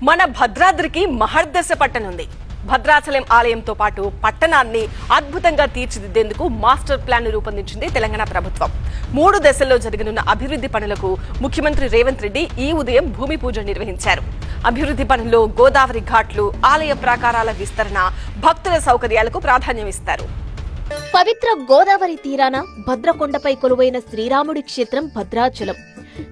మన భద్రాద్రికి మహర్దశ పట్టనుంది. భద్రాచలం ఆలయంతో పాటు పట్టణాన్ని అద్భుతంగా తీర్చిదిద్దేందుకు మాస్టర్ ప్లాన్ రూపొందించింది తెలంగాణ ప్రభుత్వం. 3 దశల్లో జరగనున్న అభివృద్ధి పనులకు ముఖ్యమంత్రి రేవంత్ రెడ్డి ఈ ఉదయం భూమి పూజ నిర్వహించారు. అభివృద్ధి పనుల్లో గోదావరి ఘాట్లు, ఆలయ ప్రాకారాల విస్తరణ, భక్తుల సౌకర్యాలకు ప్రాధాన్యమిస్తారు. పవిత్ర గోదావరి తీరాన భద్రకొండపై కొలువైన శ్రీరాముడి క్షేత్రం భద్రాచలం.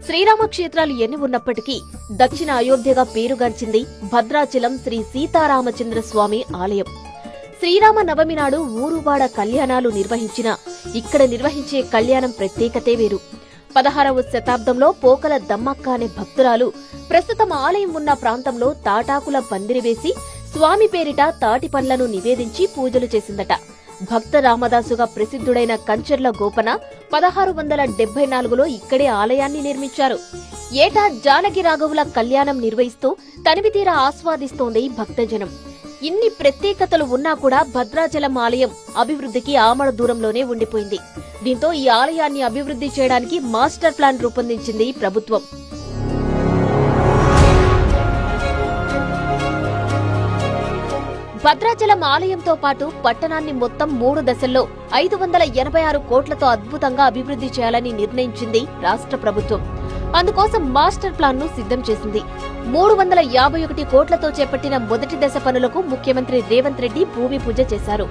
శ్రీరామ క్షేత్రాలు ఎన్ని ఉన్నప్పటికీ దక్షిణ అయోధ్యగా పేరుగాంచింది భద్రాచలం శ్రీ సీతారామచంద్ర స్వామి ఆలయం. శ్రీరామ నవమి నాడు ఊరువాడ కళ్యాణాలు నిర్వహించిన ఇక్కడ నిర్వహించే కళ్యాణం ప్రత్యేకతే వేరు. 16వ శతాబ్దంలో పోకల దమ్మక్క అనే భక్తురాలు ప్రస్తుతం ఆలయం ఉన్న ప్రాంతంలో తాటాకుల పందిరి వేసి స్వామి పేరిట తాటి పండ్లను నివేదించి పూజలు చేసిందట. భక్త రామదాసుగా ప్రసిద్ధుడైన కంచర్ల గోపన 1674లో ఇక్కడే ఆలయాన్ని నిర్మించారు. ఏటా జానకి రాఘవుల కళ్యాణం నిర్వహిస్తూ తనివితీరా ఆస్వాదిస్తోంది భక్తజనం. ఇన్ని ప్రత్యేకతలు ఉన్నా కూడా భద్రాచలం ఆలయం అభివృద్ధికి ఆమడ దూరంలోనే ఉండిపోయింది. దీంతో ఈ ఆలయాన్ని అభివృద్ధి చేయడానికి మాస్టర్ ప్లాన్ రూపొందించింది ప్రభుత్వం. భద్రాచలం ఆలయంతో పాటు పట్టణాన్ని మొత్తం 3 దశల్లో 586 కోట్లతో అద్భుతంగా అభివృద్ధి చేయాలని నిర్ణయించింది రాష్ట్ర ప్రభుత్వం. అందుకోసం మాస్టర్ ప్లాన్ ను సిద్ధం చేసింది. 351 కోట్లతో చేపట్టిన మొదటి దశ పనులకు ముఖ్యమంత్రి రేవంత్ రెడ్డి భూమి పూజ చేశారు.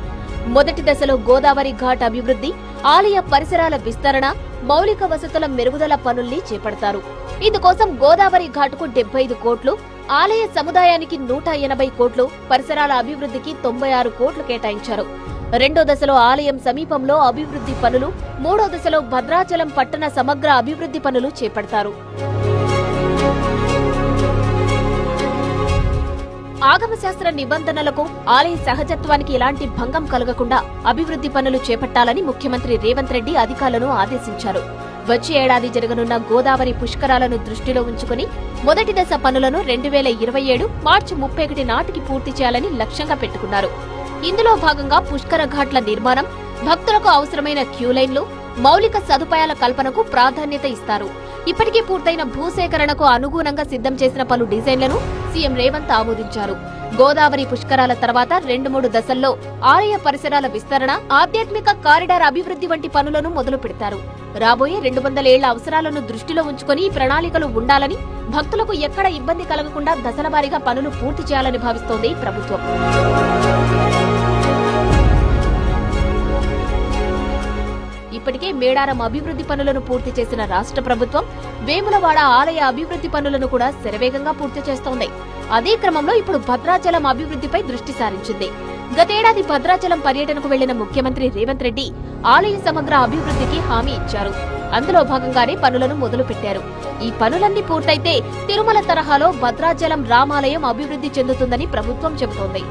మొదటి దశలో గోదావరి ఘాట్ అభివృద్ధి, ఆలయ పరిసరాల విస్తరణ, మౌలిక వసతుల మెరుగుదల పనుల్ని చేపడతారు. ఇందుకోసం గోదావరి ఘాట్కు 75 కోట్లు, ఆలయ సముదాయానికి 180 కోట్లు, పరిసరాల అభివృద్ధికి 96 కోట్లు కేటాయించారు. రెండో దశలో ఆలయం సమీపంలో అభివృద్ధి పనులు, మూడో దశలో భద్రాచలం పట్టణ సమగ్ర అభివృద్ధి పనులు చేపడతారు. ఆగమశాస్త్ర నిబంధనలకు, ఆలయ సహజత్వానికి ఎలాంటి భంగం కలగకుండా అభివృద్ధి పనులు చేపట్టాలని ముఖ్యమంత్రి రేవంత్ రెడ్డి అధికారులను ఆదేశించారు. వచ్చే ఏడాది జరగనున్న గోదావరి పుష్కరాలను దృష్టిలో ఉంచుకుని మొదటి దశ పనులను 2027 మార్చి 31 నాటికి పూర్తి చేయాలని లక్ష్యంగా పెట్టుకున్నారు. ఇందులో భాగంగా పుష్కర ఘాట్ల నిర్మాణం, భక్తులకు అవసరమైన క్యూలైన్లు, మౌలిక సదుపాయాల కల్పనకు ప్రాధాన్యత ఇస్తారు. ఇప్పటికే పూర్తయిన భూసేకరణకు అనుగుణంగా సిద్ధం చేసిన పలు డిజైన్లను సీఎం రేవంత్ ఆమోదించారు. గోదావరి పుష్కరాల తర్వాత 2-3 దశల్లో ఆలయ పరిసరాల విస్తరణ, ఆధ్యాత్మిక కారిడార్ అభివృద్ధి వంటి పనులను మొదలు పెడతారు. రాబోయే 200 ఏళ్ల అవసరాలను దృష్టిలో ఉంచుకుని ప్రణాళికలు ఉండాలని, భక్తులకు ఎక్కడ ఇబ్బంది కలగకుండా దశల వారీగా పనులు పూర్తి చేయాలని భావిస్తోంది ప్రభుత్వం. ఇప్పటికే మేడారం అభివృద్ధి పనులను పూర్తి చేసిన రాష్ట్ర ప్రభుత్వం వేములవాడ ఆలయ అభివృద్ధి పనులను కూడా శరవేగంగా పూర్తి చేస్తోంది. అదే క్రమంలో ఇప్పుడు భద్రాచలం అభివృద్ధిపై దృష్టి సారించింది. గతేడాది భద్రాచలం పర్యటనకు వెళ్లిన ముఖ్యమంత్రి రేవంత్ రెడ్డి ఆలయ సమగ్ర అభివృద్ధికి హామీ ఇచ్చారు. అందులో భాగంగానే పనులను మొదలుపెట్టారు. ఈ పనులన్నీ పూర్తయితే తిరుమల తరహాలో భద్రాచలం రామాలయం అభివృద్ధి చెందుతుందని ప్రభుత్వం చెబుతోంది.